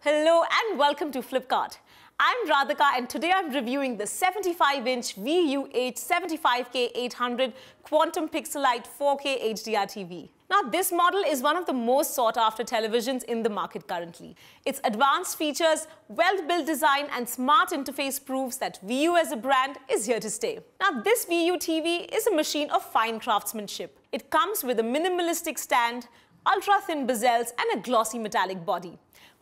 Hello and welcome to Flipkart. I'm Radhika and today I'm reviewing the 75-inch VU-H75K 800 Quantum Pixelite 4K HDR TV. Now, this model is one of the most sought-after televisions in the market currently. Its advanced features, well-built design and smart interface proves that VU as a brand is here to stay. Now, this VU TV is a machine of fine craftsmanship. It comes with a minimalistic stand, ultra-thin bezels and a glossy metallic body.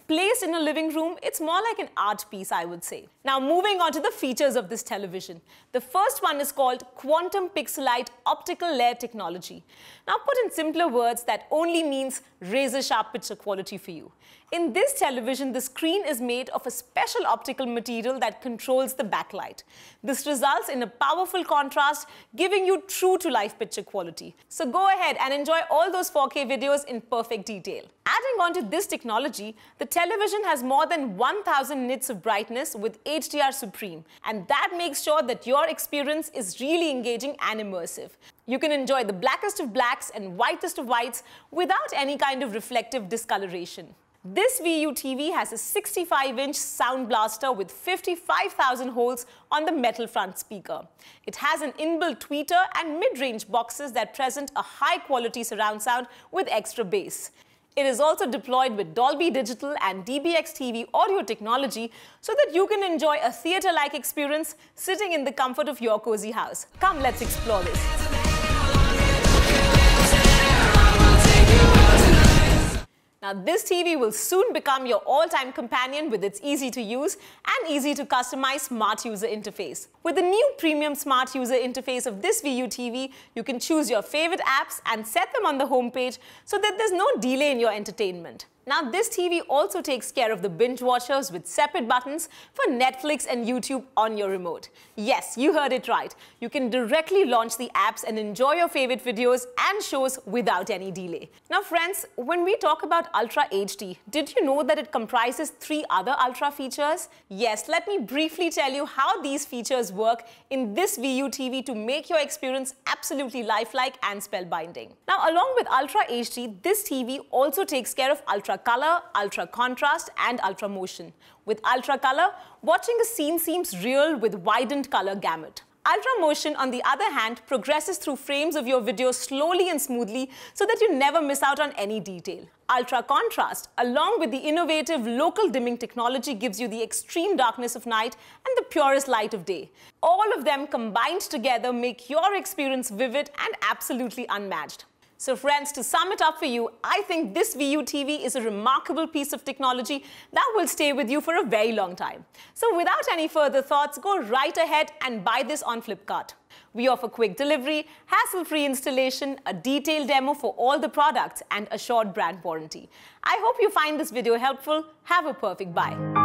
Placed in a living room, it's more like an art piece, I would say. Now, moving on to the features of this television. The first one is called Quantum Pixelite Optical Layer Technology. Now, put in simpler words, that only means razor-sharp picture quality for you. In this television, the screen is made of a special optical material that controls the backlight. This results in a powerful contrast, giving you true-to-life picture quality. So go ahead and enjoy all those 4K videos in perfect detail. Adding on to this technology, the television has more than 1000 nits of brightness with HDR Supreme, and that makes sure that your experience is really engaging and immersive. You can enjoy the blackest of blacks and whitest of whites without any kind of reflective discoloration. This VU TV has a 65-inch sound blaster with 55,000 holes on the metal front speaker. It has an inbuilt tweeter and mid-range boxes that present a high-quality surround sound with extra bass. It is also deployed with Dolby Digital and DBX TV audio technology so that you can enjoy a theatre-like experience sitting in the comfort of your cozy house. Come, let's explore this. Now, this TV will soon become your all-time companion with its easy-to-use and easy-to-customize smart user interface. With the new premium smart user interface of this VU TV, you can choose your favorite apps and set them on the homepage so that there's no delay in your entertainment. Now, this TV also takes care of the binge watchers with separate buttons for Netflix and YouTube on your remote. Yes, you heard it right. You can directly launch the apps and enjoy your favorite videos and shows without any delay. Now, friends, when we talk about Ultra HD, did you know that it comprises 3 other Ultra features? Yes, let me briefly tell you how these features work in this VU TV to make your experience absolutely lifelike and spellbinding. Now, along with Ultra HD, this TV also takes care of Ultra Color, Ultra Contrast and Ultra Motion. With Ultra Color, watching a scene seems real with widened color gamut. Ultra Motion, on the other hand, progresses through frames of your video slowly and smoothly so that you never miss out on any detail. Ultra Contrast, along with the innovative local dimming technology, gives you the extreme darkness of night and the purest light of day. All of them combined together make your experience vivid and absolutely unmatched. So friends, to sum it up for you, I think this VU TV is a remarkable piece of technology that will stay with you for a very long time. So without any further thoughts, go right ahead and buy this on Flipkart. We offer quick delivery, hassle-free installation, a detailed demo for all the products and assured brand warranty. I hope you find this video helpful. Have a perfect buy.